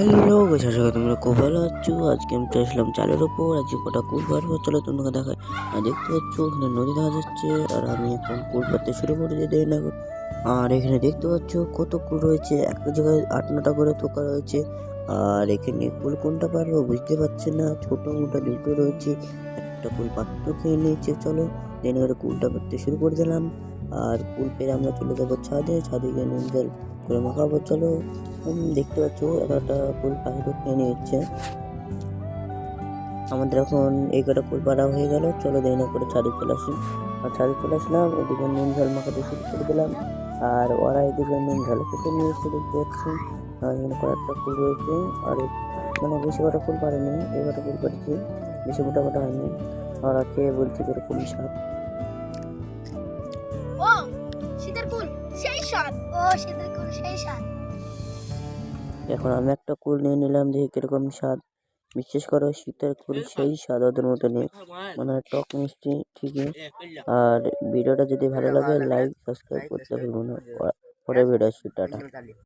Hello guys, আশা করি তোমরা খুব ভালো আছো। আজকে আমি চলে আসলাম চালের ওপর। আজকে কটা কুল পারবো, চলো তোমাকে দেখায়। আর দেখতে পাচ্ছ ওখানে নদী দেখা যাচ্ছে, আর আমি এখন কুল পারতে শুরু করে দিয়ে দেরি না করে। আর এখানে দেখতে পাচ্ছ কত কুল রয়েছে, একটা জায়গায় 8-9টা করে থোকা রয়েছে। আর এখানে কুল কোনটা পারবো বুঝতে পারছি না, ছোট মোটা দুটো রয়েছে। একটা কুল পাত্র খেয়ে নিয়েছে, চলো দেরি করে কুলটা পারতে শুরু করে দিলাম। আর কুল পেরে আমরা চলে যাবো ছাদে, ছাদে গিয়ে নুন জল করে মাখাবো, চলো। দেখতে পাচ্ছ একটা কুল পাখিও খেয়ে নিচ্ছে। আমাদের এখন এই কটা কুল পাড়া হয়ে গেল, চলো দেরি না করে ছাদে চলে আসি। আর ছাদে চলে আসলাম, এদিকে নুন ঝাল মাখাতে শুরু করে দিলাম। আর ওরা এদিকে নুন ঝাল খেতে নিয়েছে, দেখতে পাচ্ছি। আর এখানে কয়েকটা ফুল রয়েছে, আর মানে বেশি কটা ফুল পারেনি, এই কটা ফুল পাড়ছি, বেশি মোটা মোটা হয়নি। আর খেয়ে বলছি এরকম স্বাদ। ও শীতের কুল সেই স্বাদ, শীতের কুল সেই স্বাদ। এখন আমি একটা কুল নিয়ে নিলাম, দেখি কিরকম স্বাদ। বিশেষ করে শীতের কুল সেই স্বাদ ওদের মতো নেই, মানে টক মিষ্টি ঠিকই। আর ভিডিওটা যদি ভালো লাগে লাইক সাবস্ক্রাইব করতে ভুলবো না। পরে ভিডিও আসছি, টাটা।